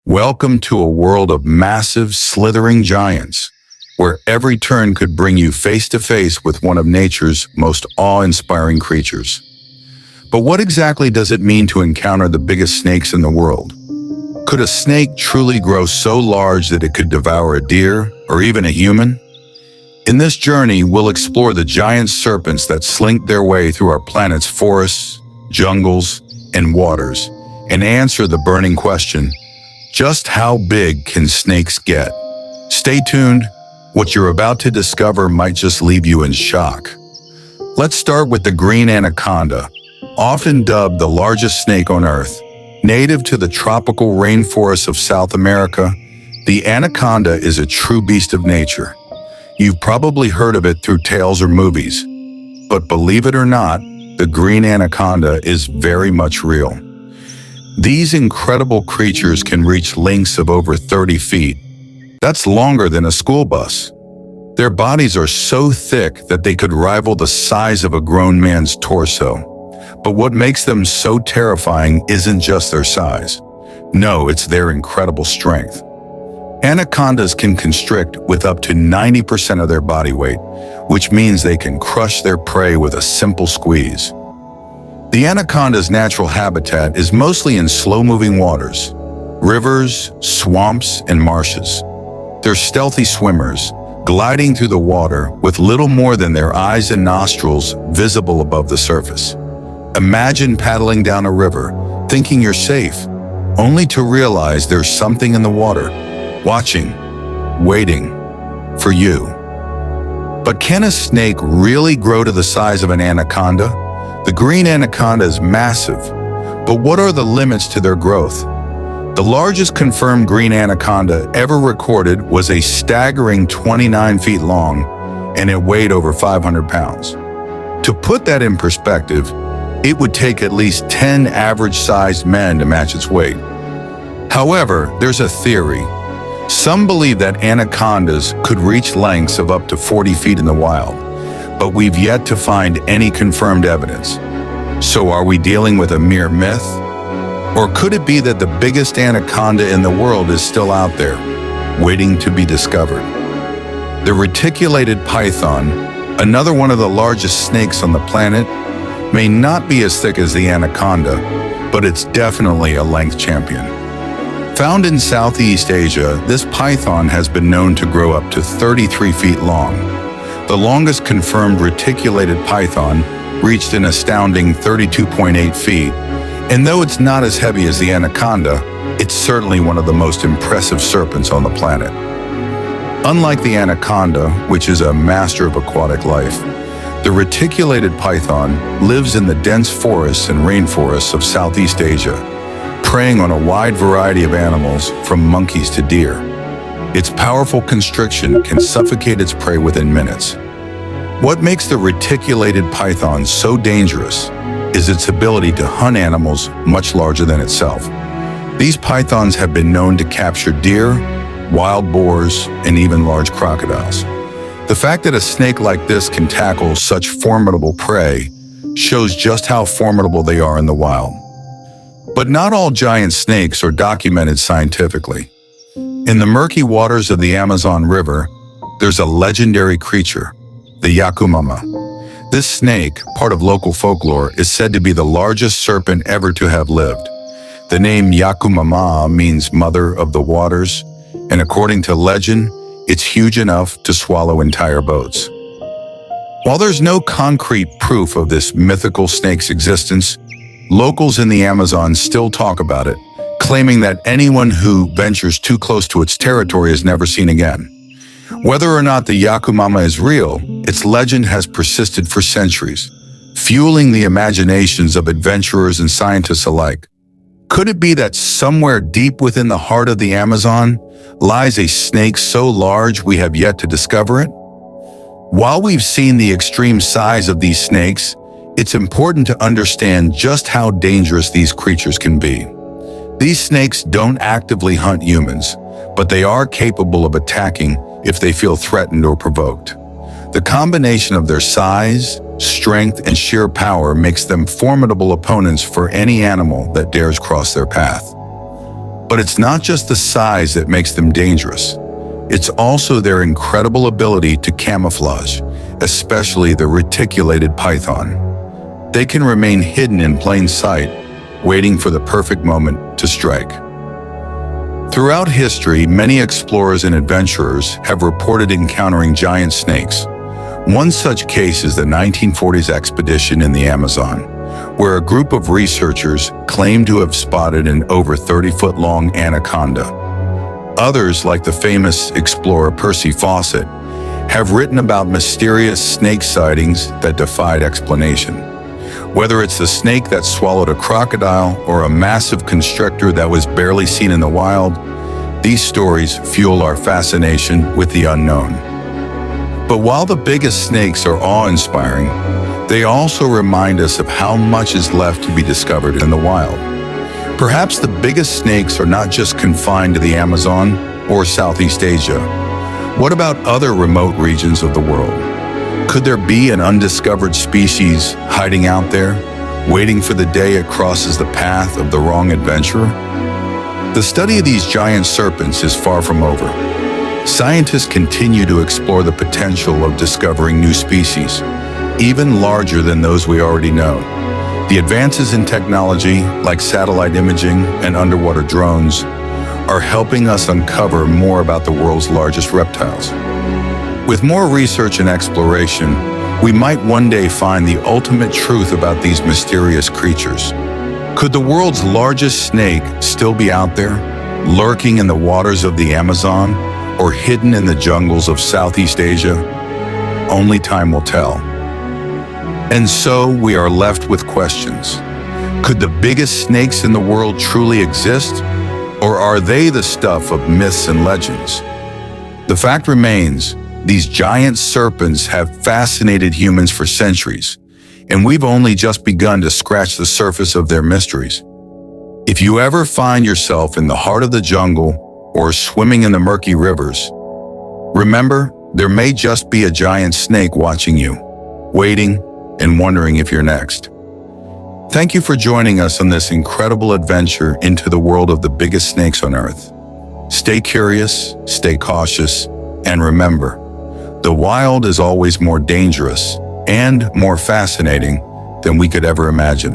Welcome to a world of massive, slithering giants, where every turn could bring you face to face with one of nature's most awe-inspiring creatures. But what exactly does it mean to encounter the biggest snakes in the world? Could a snake truly grow so large that it could devour a deer or even a human? In this journey, we'll explore the giant serpents that slink their way through our planet's forests, jungles, and waters, and answer the burning question, just how big can snakes get? Stay tuned. What you're about to discover might just leave you in shock. Let's start with the green anaconda, often dubbed the largest snake on Earth. Native to the tropical rainforests of South America, the anaconda is a true beast of nature. You've probably heard of it through tales or movies. But believe it or not, the green anaconda is very much real. These incredible creatures can reach lengths of over 30 feet. That's longer than a school bus. Their bodies are so thick that they could rival the size of a grown man's torso. But what makes them so terrifying isn't just their size. No, it's their incredible strength. Anacondas can constrict with up to 90% of their body weight, which means they can crush their prey with a simple squeeze. The anaconda's natural habitat is mostly in slow-moving waters, rivers, swamps, and marshes. They're stealthy swimmers, gliding through the water with little more than their eyes and nostrils visible above the surface. Imagine paddling down a river, thinking you're safe, only to realize there's something in the water, watching, waiting for you. But can a snake really grow to the size of an anaconda? The green anaconda is massive, but what are the limits to their growth? The largest confirmed green anaconda ever recorded was a staggering 29 feet long, and it weighed over 500 pounds. To put that in perspective, it would take at least 10 average-sized men to match its weight. However, there's a theory. Some believe that anacondas could reach lengths of up to 40 feet in the wild, but we've yet to find any confirmed evidence. So are we dealing with a mere myth? Or could it be that the biggest anaconda in the world is still out there, waiting to be discovered? The reticulated python, another one of the largest snakes on the planet, may not be as thick as the anaconda, but it's definitely a length champion. Found in Southeast Asia, this python has been known to grow up to 33 feet long. The longest confirmed reticulated python reached an astounding 32.8 feet, and though it's not as heavy as the anaconda, it's certainly one of the most impressive serpents on the planet. Unlike the anaconda, which is a master of aquatic life, the reticulated python lives in the dense forests and rainforests of Southeast Asia, preying on a wide variety of animals from monkeys to deer. Its powerful constriction can suffocate its prey within minutes. What makes the reticulated python so dangerous is its ability to hunt animals much larger than itself. These pythons have been known to capture deer, wild boars, and even large crocodiles. The fact that a snake like this can tackle such formidable prey shows just how formidable they are in the wild. But not all giant snakes are documented scientifically. In the murky waters of the Amazon River, there's a legendary creature, the Yakumama. This snake, part of local folklore, is said to be the largest serpent ever to have lived. The name Yakumama means mother of the waters, and according to legend, it's huge enough to swallow entire boats. While there's no concrete proof of this mythical snake's existence, locals in the Amazon still talk about it, claiming that anyone who ventures too close to its territory is never seen again. Whether or not the Yakumama is real, its legend has persisted for centuries, fueling the imaginations of adventurers and scientists alike. Could it be that somewhere deep within the heart of the Amazon lies a snake so large we have yet to discover it? While we've seen the extreme size of these snakes, it's important to understand just how dangerous these creatures can be. These snakes don't actively hunt humans, but they are capable of attacking if they feel threatened or provoked. The combination of their size, strength, and sheer power makes them formidable opponents for any animal that dares cross their path. But it's not just the size that makes them dangerous. It's also their incredible ability to camouflage, especially the reticulated python. They can remain hidden in plain sight, waiting for the perfect moment to strike. Throughout history, many explorers and adventurers have reported encountering giant snakes. One such case is the 1940s expedition in the Amazon, where a group of researchers claimed to have spotted an over 30-foot-long anaconda. Others, like the famous explorer Percy Fawcett, have written about mysterious snake sightings that defied explanation. Whether it's the snake that swallowed a crocodile or a massive constrictor that was barely seen in the wild, these stories fuel our fascination with the unknown. But while the biggest snakes are awe-inspiring, they also remind us of how much is left to be discovered in the wild. Perhaps the biggest snakes are not just confined to the Amazon or Southeast Asia. What about other remote regions of the world? Could there be an undiscovered species hiding out there, waiting for the day it crosses the path of the wrong adventurer? The study of these giant serpents is far from over. Scientists continue to explore the potential of discovering new species, even larger than those we already know. The advances in technology, like satellite imaging and underwater drones, are helping us uncover more about the world's largest reptiles. With more research and exploration, we might one day find the ultimate truth about these mysterious creatures. Could the world's largest snake still be out there, lurking in the waters of the Amazon or hidden in the jungles of Southeast Asia? Only time will tell. And so we are left with questions. Could the biggest snakes in the world truly exist, or are they the stuff of myths and legends? The fact remains, these giant serpents have fascinated humans for centuries, and we've only just begun to scratch the surface of their mysteries. If you ever find yourself in the heart of the jungle or swimming in the murky rivers, remember, there may just be a giant snake watching you, waiting and wondering if you're next. Thank you for joining us on this incredible adventure into the world of the biggest snakes on Earth. Stay curious, stay cautious, and remember, the wild is always more dangerous and more fascinating than we could ever imagine.